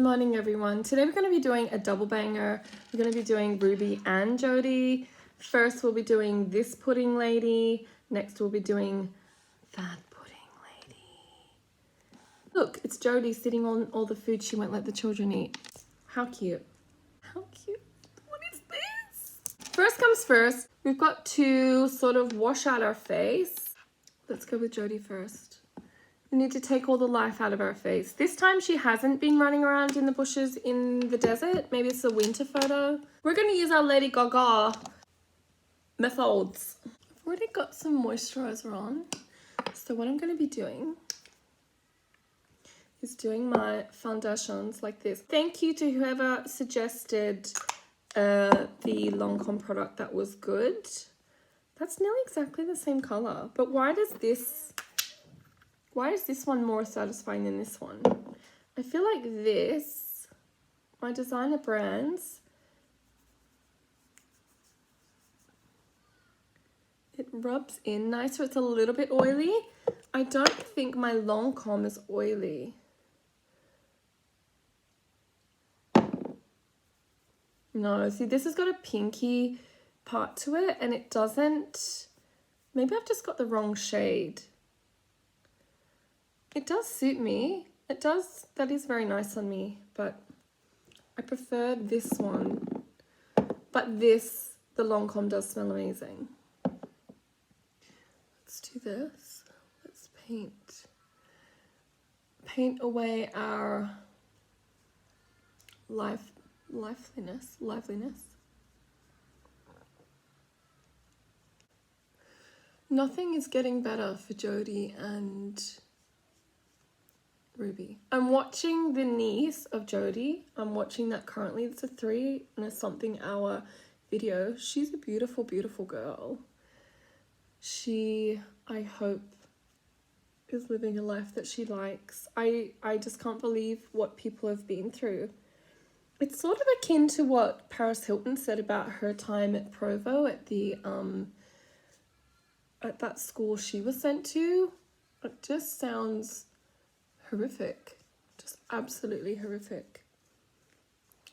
morning, everyone. Today we're going to be doing a double banger. We're going to be doing Ruby and Jodi. First we'll be doing this pudding lady. Next we'll be doing that pudding lady. Look, it's Jodi sitting on all the food she won't let the children eat. How cute. How cute. What is this? First comes first. We've got to sort of wash out our face. Let's go with Jodi first. We need to take all the life out of our face. This time she hasn't been running around in the bushes in the desert. Maybe it's a winter photo. We're going to use our Lady Gaga methods. I've already got some moisturizer on. So what I'm going to be doing is doing my foundations like this. Thank you to whoever suggested the Lancome product that was good. That's nearly exactly the same color. But why is this one more satisfying than this one? I feel like this, my designer brands, it rubs in nicer. It's a little bit oily. I don't think my Lancome is oily. No, see, this has got a pinky part to it and it doesn't, maybe I've just got the wrong shade. It does suit me. It does. That is very nice on me, but I prefer this one. But this, the Lancome does smell amazing. Let's do this. Let's paint away our liveliness. Nothing is getting better for Jodi and Ruby. I'm watching the niece of Jodi. I'm watching that currently. It's a 3 and a something hour video. She's a beautiful, beautiful girl. She, I hope, is living a life that she likes. I just can't believe what people have been through. It's sort of akin to what Paris Hilton said about her time at Provo at the at that school she was sent to. It just sounds horrific. Just absolutely horrific.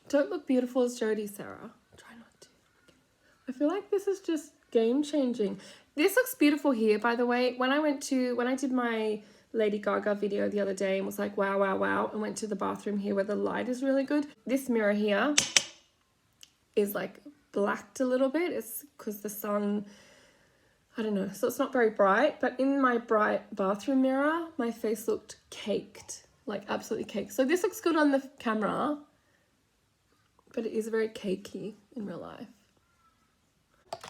Don't look beautiful as Jodi, Sarah. Try not to. I feel like this is just game changing. This looks beautiful here, by the way. When I did my Lady Gaga video the other day and was like, wow, wow, wow, and went to the bathroom here where the light is really good. This mirror here is like blacked a little bit. It's because the sun, I don't know, so it's not very bright, but in my bright bathroom mirror, my face looked caked, like absolutely caked. So this looks good on the camera, but it is very cakey in real life.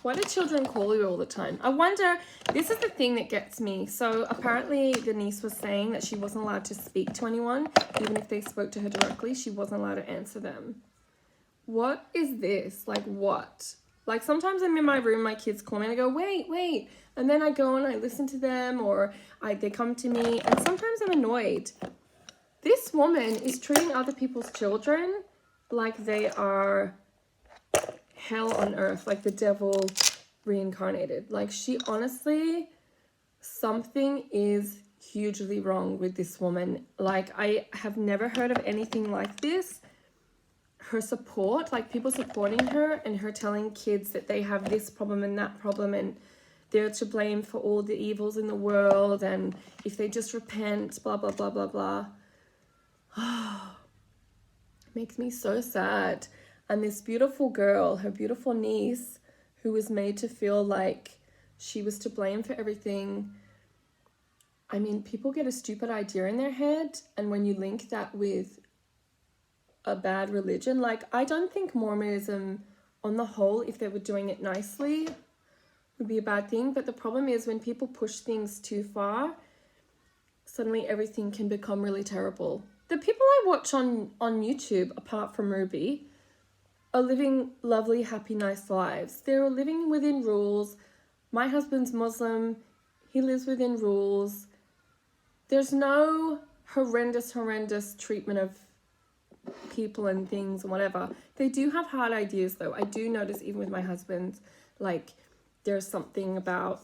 Why do children call you all the time? I wonder, this is the thing that gets me. So apparently the niece was saying that she wasn't allowed to speak to anyone, even if they spoke to her directly, she wasn't allowed to answer them. What is this? Like what? Like sometimes I'm in my room, my kids call me and I go, wait. And then I go and I listen to them or they come to me and sometimes I'm annoyed. This woman is treating other people's children like they are hell on earth, like the devil reincarnated. Like she honestly, something is hugely wrong with this woman. Like I have never heard of anything like this. Her support, like people supporting her and her telling kids that they have this problem and that problem and they're to blame for all the evils in the world and if they just repent, blah, blah, blah, blah, blah. Makes me so sad. And this beautiful girl, her beautiful niece, who was made to feel like she was to blame for everything. I mean, people get a stupid idea in their head and when you link that with a bad religion, like I don't think Mormonism on the whole, if they were doing it nicely, would be a bad thing. But the problem is when people push things too far, suddenly everything can become really terrible. The people I watch on YouTube, apart from Ruby, are living lovely, happy, nice lives. They're living within rules. My husband's Muslim. He lives within rules. There's no horrendous treatment of people and things and whatever. They do have hard ideas though. I do notice even with my husband, like there's something about,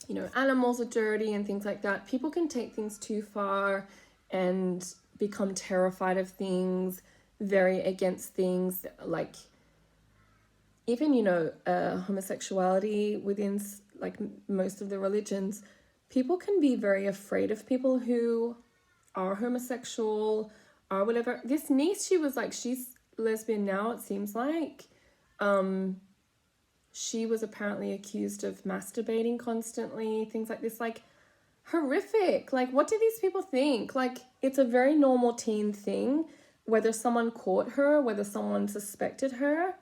you know, animals are dirty and things like that. People can take things too far and become terrified of things, very against things, like even, you know, homosexuality within like most of the religions. People can be very afraid of people who are homosexual or whatever. This niece, she was like, she's lesbian now, it seems like. She was apparently accused of masturbating constantly, things like this, like horrific. Like, what do these people think? Like, it's a very normal teen thing. Whether someone caught her, whether someone suspected her,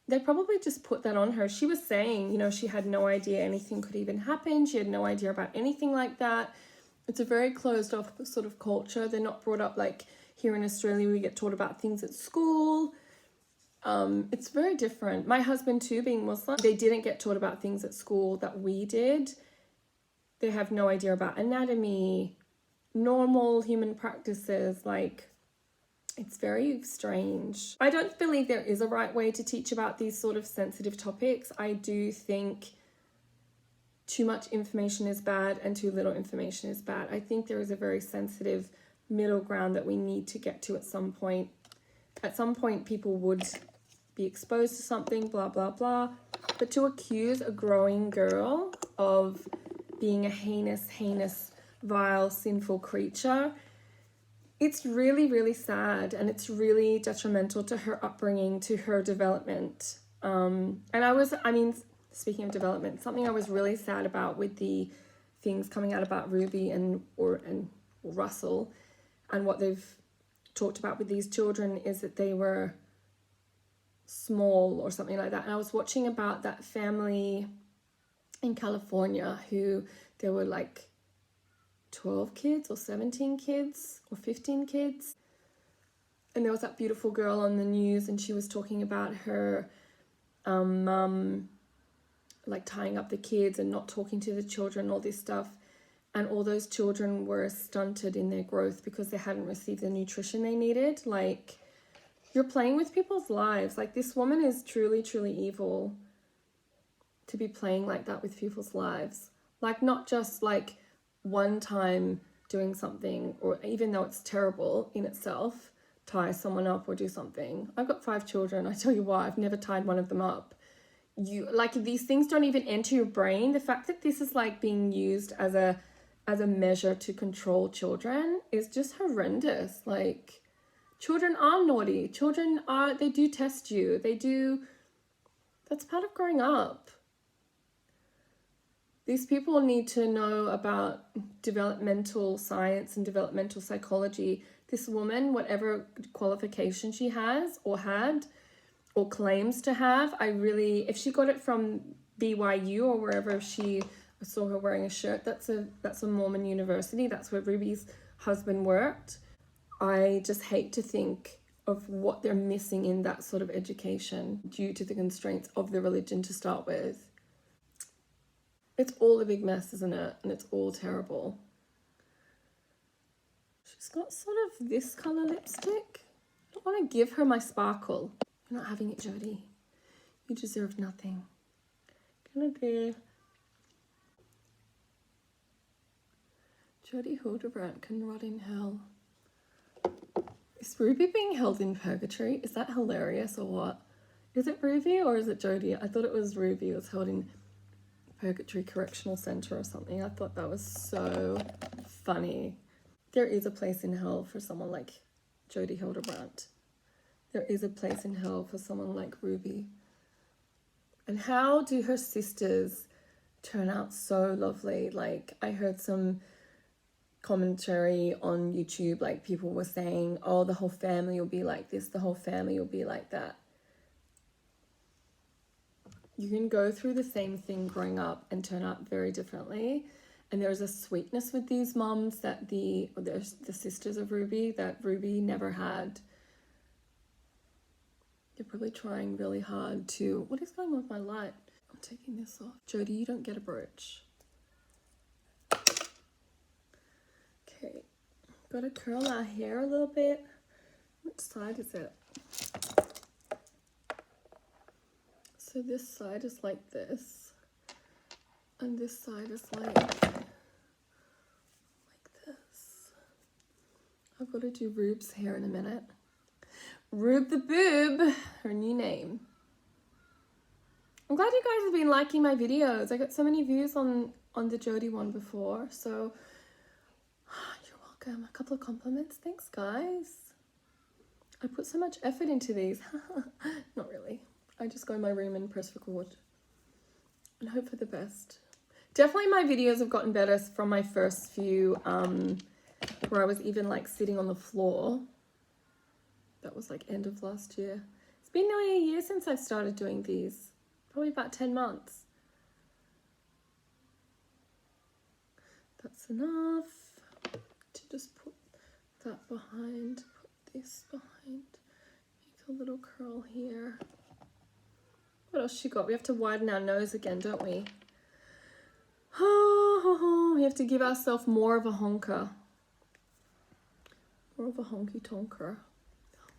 they probably just put that on her. She was saying, you know, she had no idea anything could even happen. She had no idea about anything like that. It's a very closed off sort of culture. They're not brought up like here in Australia, we get taught about things at school. It's very different. My husband too, being Muslim, they didn't get taught about things at school that we did. They have no idea about anatomy, normal human practices. Like, it's very strange. I don't believe there is a right way to teach about these sort of sensitive topics. I do think too much information is bad and too little information is bad. I think there is a very sensitive middle ground that we need to get to at some point. At some point, people would be exposed to something, blah, blah, blah. But to accuse a growing girl of being a heinous, vile, sinful creature, it's really, really sad, and it's really detrimental to her upbringing, to her development. Speaking of development, something I was really sad about with the things coming out about Ruby and Russell, and what they've talked about with these children, is that they were small or something like that. And I was watching about that family in California who there were like 12 kids or 17 kids or 15 kids. And there was that beautiful girl on the news, and she was talking about her mum like tying up the kids and not talking to the children, all this stuff. And all those children were stunted in their growth because they hadn't received the nutrition they needed. Like, you're playing with people's lives. Like, this woman is truly, truly evil to be playing like that with people's lives. Like, not just like one time doing something, or even though it's terrible in itself, tie someone up or do something. I've got 5 children. I tell you what, I've never tied one of them up. These things don't even enter your brain. The fact that this is like being used as a measure to control children is just horrendous. Like, children are naughty. They do test you. That's part of growing up. These people need to know about developmental science and developmental psychology. This woman, whatever qualification she has or had or claims to have, if she got it from BYU or wherever, I saw her wearing a shirt, that's a Mormon university. That's where Ruby's husband worked. I just hate to think of what they're missing in that sort of education due to the constraints of the religion to start with. It's all a big mess, isn't it? And it's all terrible. She's got sort of this colour lipstick. I don't want to give her my sparkle. You're not having it, Jodi. You deserve nothing. Gonna do Jodi Hildebrandt can rot in hell. Is Ruby being held in purgatory? Is that hilarious or what? Is it Ruby or is it Jodi? I thought it was Ruby was held in Purgatory Correctional Center or something. I thought that was so funny. There is a place in hell for someone like Jodi Hildebrandt. There is a place in hell for someone like Ruby. And how do her sisters turn out so lovely? Like, I heard some commentary on YouTube, like people were saying, oh, the whole family will be like this, the whole family will be like that. You can go through the same thing growing up and turn out very differently. And there's a sweetness with these moms that the sisters of Ruby that Ruby never had. They're probably trying really hard to... What is going on with my light? I'm taking this off. Jodi, you don't get a brooch. Okay. Got to curl our hair a little bit. Which side is it? So this side is like this. And this side is like this. I've got to do Rube's hair in a minute. Rube the Boob, her new name. I'm glad you guys have been liking my videos. I got so many views on the Jodi one before, so you're welcome. A couple of compliments. Thanks, guys. I put so much effort into these. Not really. I just go in my room and press record and hope for the best. Definitely my videos have gotten better from my first few, where I was even like sitting on the floor. That was like end of last year. It's been nearly a year since I've started doing these. Probably about 10 months. That's enough to just put that behind, put this behind, make a little curl here. What else she got? We have to widen our nose again, don't we? We have to give ourselves more of a honker. More of a honky tonker.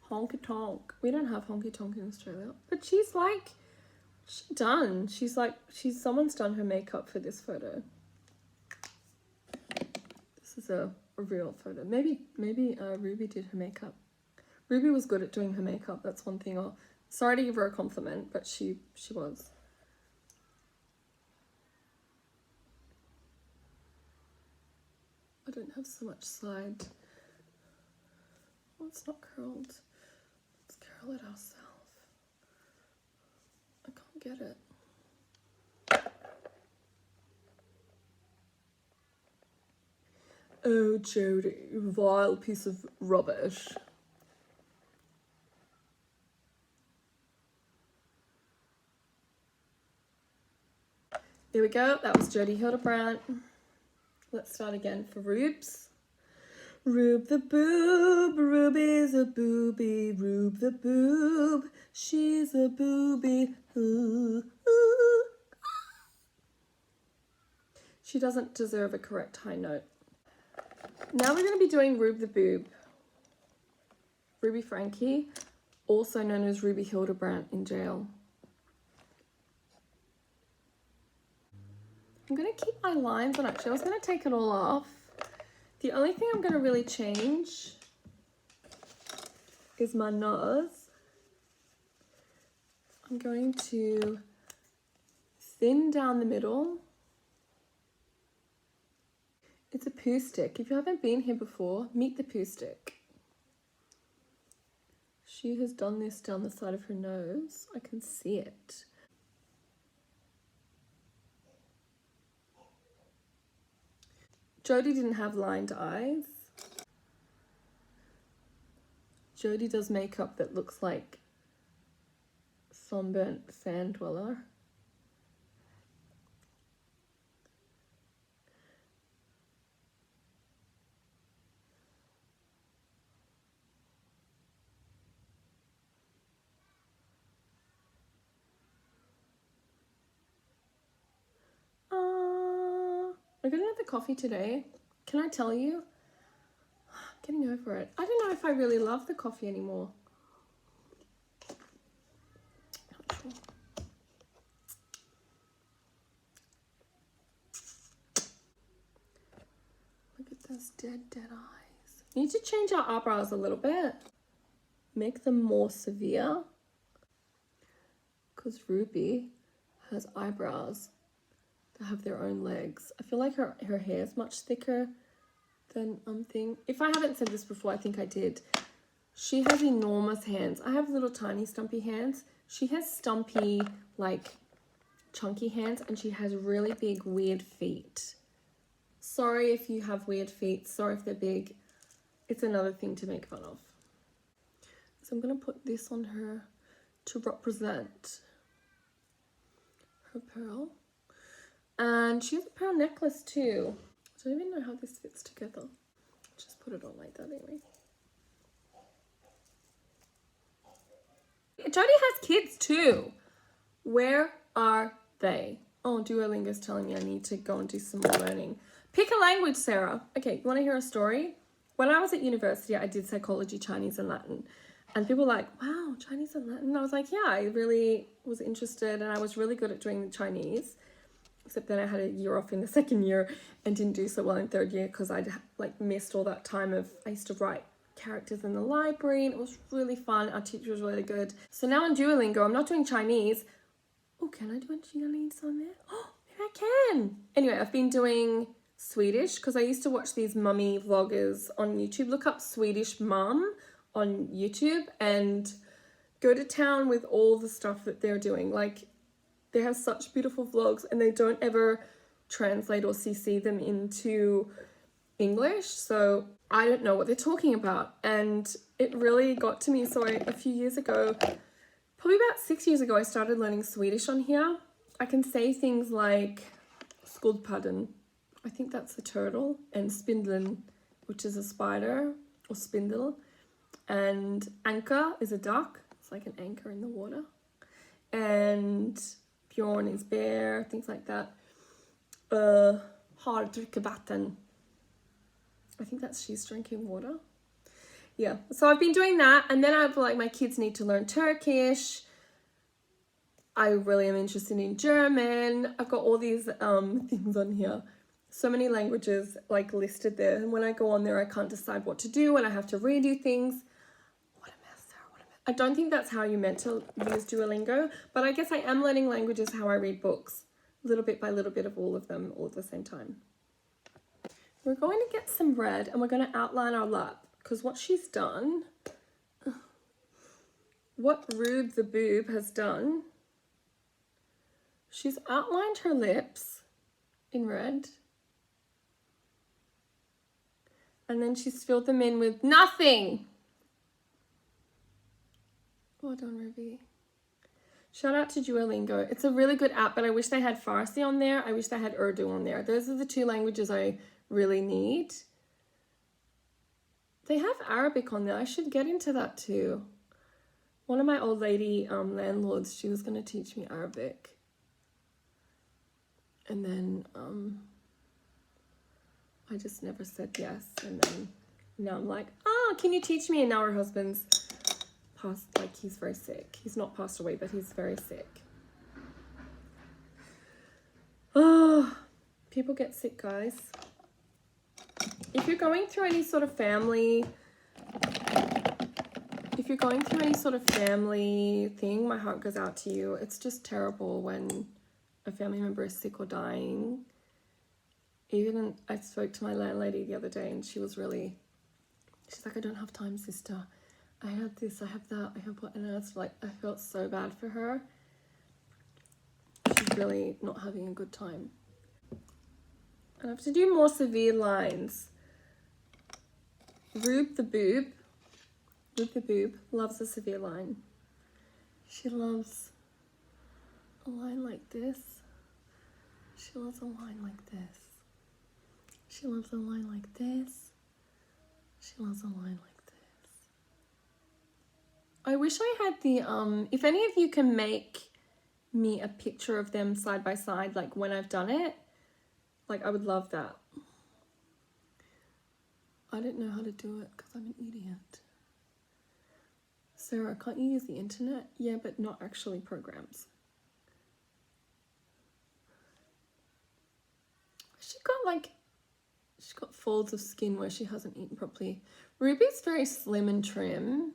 Honky tonk. We don't have honky tonk in Australia. But she's like, she's done. She's like, someone's done her makeup for this photo. This is a real photo. Maybe Ruby did her makeup. Ruby was good at doing her makeup. That's one thing. Sorry to give her a compliment, but she was. I don't have so much side. Oh, it's not curled. Let's curl it ourselves. I can't get it. Oh, Jodi, you vile piece of rubbish. There we go. That was Jodi Hildebrandt. Let's start again for Rubes. Rube the boob, Rube is a booby. Rube the boob, she's a booby. Ooh, ooh. She doesn't deserve a correct high note. Now we're going to be doing Rube the boob. Ruby Franke, also known as Ruby Hildebrandt in jail. I'm going to keep my lines on actually. I was going to take it all off. The only thing I'm going to really change is my nose. I'm going to thin down the middle. It's a poo stick. If you haven't been here before, meet the poo stick. She has done this down the side of her nose. I can see it. Jodi didn't have lined eyes. Jodi does makeup that looks like sunburnt sand dweller. I'm gonna have the coffee today. Can I tell you? I'm getting over it. I don't know if I really love the coffee anymore. Not sure. Look at those dead eyes. Need to change our eyebrows a little bit. Make them more severe. Because Ruby has eyebrows that have their own legs. I feel like her hair is much thicker than thing. If I haven't said this before, I think I did. She has enormous hands. I have little tiny stumpy hands. She has stumpy, like chunky hands, and she has really big weird feet. Sorry if you have weird feet. Sorry if they're big. It's another thing to make fun of. So I'm gonna put this on her to represent her pearl. And she has a pearl necklace too. I don't even know how this fits together. Just put it on like that anyway. Jodi has kids too. Where are they? Oh, Duolingo's telling me I need to go and do some more learning. Pick a language, Sarah. Okay, you want to hear a story? When I was at university, I did psychology, Chinese and Latin. And people were like, wow, Chinese and Latin. And I was like, yeah, I really was interested and I was really good at doing the Chinese. except then I had a year off in the second year and didn't do so well in third year because I'd like missed all that time of, I used to write characters in the library and it was really fun. Our teacher was really good. So now on Duolingo, I'm not doing Chinese. Oh, can I do a Chinese on there? Oh, maybe I can. Anyway, I've been doing Swedish because I used to watch these mummy vloggers on YouTube. Look up Swedish mum on YouTube and go to town with all the stuff that they're doing. Like, they have such beautiful vlogs and they don't ever translate or CC them into English. So I don't know what they're talking about. And it really got to me. So a few years ago, probably about 6 years ago, I started learning Swedish on here. I can say things like skuldpadden, I think that's a turtle, and spindeln, which is a spider or spindle, and anka is a duck. It's like an anchor in the water. And Bjorn is bear, things like that. Har dricker vatten. I think that's she's drinking water. Yeah, so I've been doing that, and then I've like, my kids need to learn Turkish. I really am interested in German. I've got all these things on here. So many languages like listed there, and when I go on there I can't decide what to do and I have to redo things. What a mess, Sarah, what a mess. I don't think that's how you're meant to use Duolingo, but I guess I am learning languages how I read books, little bit by little bit of all of them all at the same time. We're going to get some red and we're going to outline our lap, because what she's done, what Rube the Boob has done, she's outlined her lips in red. And then she's filled them in with nothing. Well done, Ruby. Shout out to Duolingo. It's a really good app, but I wish they had Farsi on there. I wish they had Urdu on there. Those are the two languages I really need. They have Arabic on there. I should get into that too. One of my old lady landlords, she was going to teach me Arabic. And then I just never said yes. And then now I'm like, oh, can you teach me? And now her husband's passed, like, he's very sick. He's not passed away, but he's very sick. Oh, people get sick, guys. If you're going through any sort of family, thing, my heart goes out to you. It's just terrible when a family member is sick or dying. Even I spoke to my landlady the other day and she's like, I don't have time, sister. I have this, I have that, I have what, and it's like, I felt so bad for her. She's really not having a good time. And I have to do more severe lines. Rube the Boob loves a severe line. She loves a line like this. She loves a line like this. She loves a line like this. She loves a line like this. I wish I had the, if any of you can make me a picture of them side by side, like when I've done it, like I would love that. I don't know how to do it because I'm an idiot. Sarah, can't you use the internet? Yeah, but not actually programs. She's got folds of skin where she hasn't eaten properly. Ruby's very slim and trim.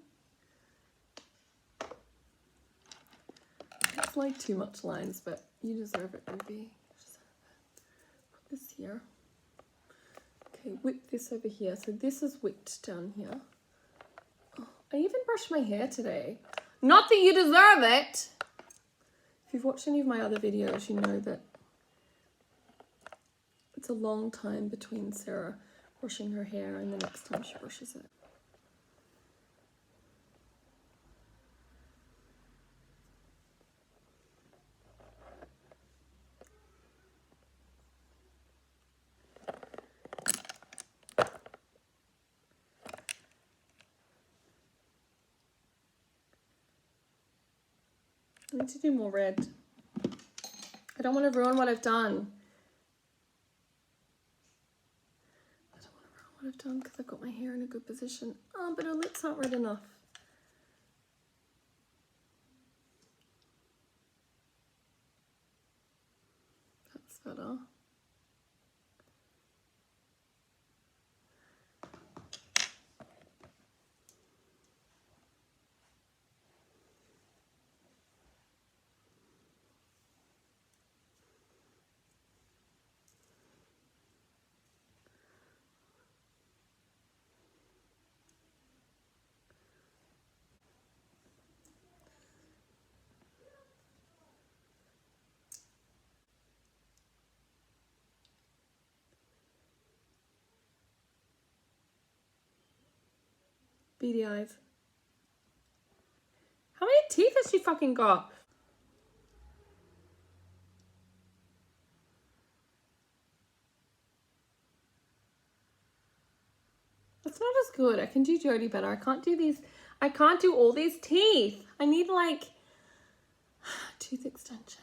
It's like too much lines, but you deserve it, Ruby. Just put this here. Okay, whip this over here. So this is whipped down here. Oh, I even brushed my hair today. Not that you deserve it. If you've watched any of my other videos, you know that it's a long time between Sarah brushing her hair and the next time she brushes it. I need to do more red. I don't want to ruin what I've done. I've done because I've got my hair in a good position. Oh, but her lips aren't red enough. That's better. Beady eyes. How many teeth has she fucking got? That's not as good. I can do Jodi better. I can't do these. I can't do all these teeth. I need like tooth extension.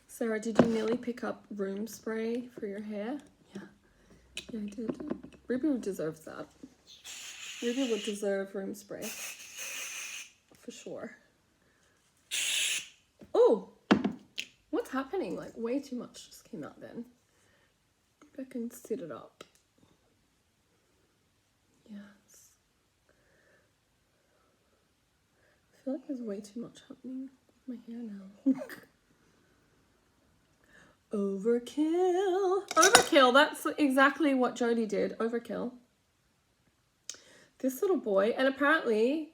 Sarah, did you nearly pick up room spray for your hair? Yeah. Yeah, I did. Ruby deserves that. Ruby would deserve room spray. For sure. Oh! What's happening? Like, way too much just came out then. Maybe I can sit it up. Yes. I feel like there's way too much happening with my hair now. Overkill. Overkill, that's exactly what Jodi did. Overkill. This little boy, and apparently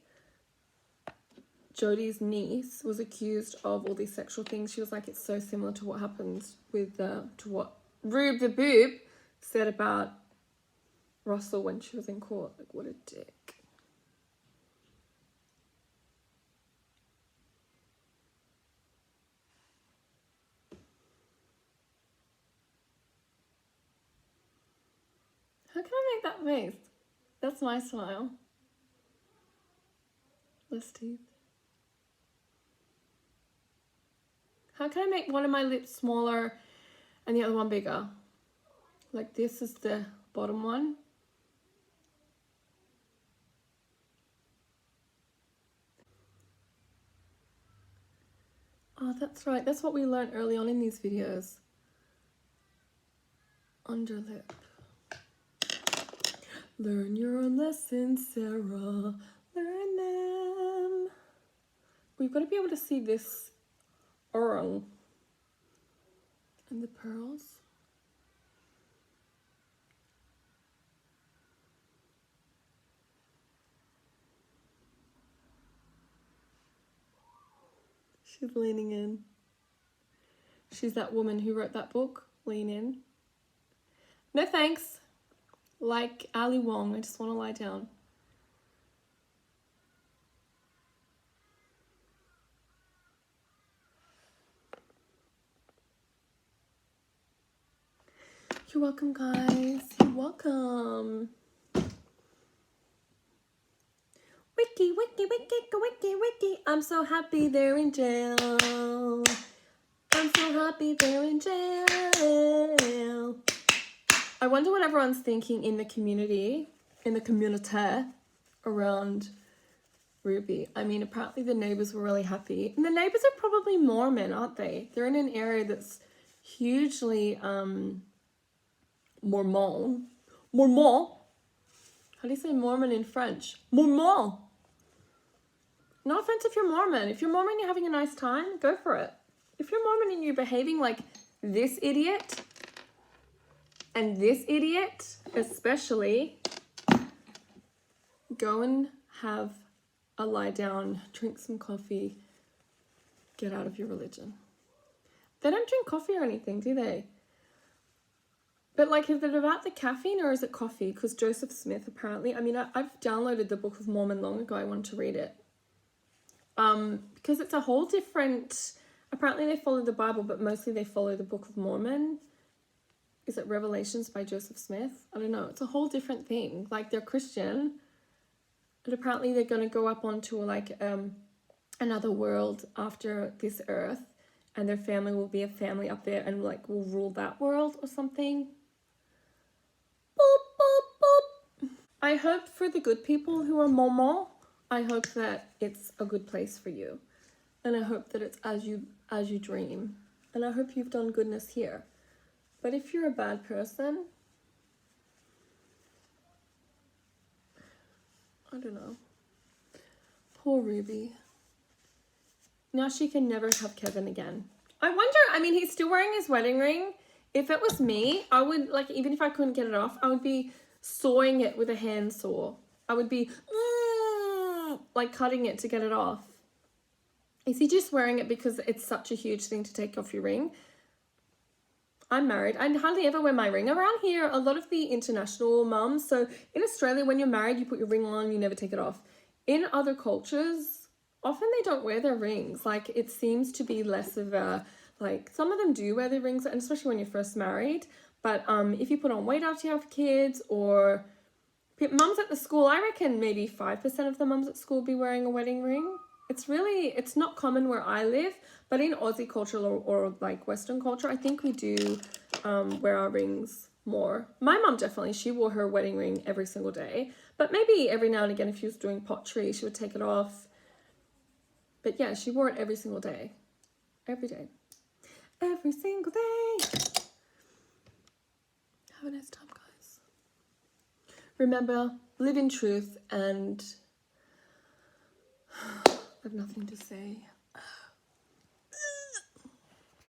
Jodi's niece was accused of all these sexual things. She was like, it's so similar to what happens with, to what Rube the Boob said about Russell when she was in court. Like, what a dick. How can I make that face? That's my smile. Less teeth. How can I make one of my lips smaller and the other one bigger? Like this is the bottom one. Oh, that's right. That's what we learned early on in these videos. Underlip. Learn your lessons, Sarah. Learn them. We've got to be able to see this oral and the pearls. She's leaning in. She's that woman who wrote that book, Lean In. No thanks. Like Ali Wong, I just want to lie down. You're welcome, guys. You're welcome. Wiki, wiki, wiki, wiki, wiki. I'm so happy they're in jail. I'm so happy they're in jail. I wonder what everyone's thinking in the community, around Ruby. I mean, apparently the neighbors were really happy. And the neighbors are probably Mormon, aren't they? They're in an area that's hugely Mormon. Mormon. How do you say Mormon in French? Mormon. No offense if you're Mormon. If you're Mormon and you're having a nice time, go for it. If you're Mormon and you're behaving like this idiot and this idiot especially, go and have a lie down, drink some coffee, get out of your religion. They don't drink coffee or anything, do they? But like, is it about the caffeine or is it coffee? Because Joseph Smith apparently, I mean, I've downloaded the Book of Mormon long ago. I wanted to read it. Because it's a whole different, apparently they follow the Bible, but mostly they follow the Book of Mormon. Is it Revelations by Joseph Smith? I don't know. It's a whole different thing. Like, they're Christian, and apparently they're going to go up onto like another world after this earth, and their family will be a family up there and like will rule that world or something. Boop, boop, boop. I hope for the good people who are Mormon, I hope that it's a good place for you. And I hope that it's as you dream And I hope you've done goodness here. But if you're a bad person, I don't know. Poor Ruby. Now she can never have Kevin again. I wonder, I mean, he's still wearing his wedding ring. If it was me, I would, like, even if I couldn't get it off, I would be sawing it with a handsaw. I would be, like, cutting it to get it off. Is he just wearing it because it's such a huge thing to take off your ring? I'm married. I hardly ever wear my ring. Around here, a lot of the international mums, so in Australia, when you're married, you put your ring on, you never take it off. In other cultures, often they don't wear their rings. Like, it seems to be less of a, like, some of them do wear their rings, and especially when you're first married. But if you put on weight after you have kids, or mums at the school, I reckon maybe 5% of the mums at school be wearing a wedding ring. It's not common where I live, but in Aussie culture or like Western culture, I think we do wear our rings more. My mum definitely, she wore her wedding ring every single day, but maybe every now and again, if she was doing pottery, she would take it off. But yeah, she wore it every single day. Every day. Every single day. Have a nice time, guys. Remember, live in truth, and I have nothing to say.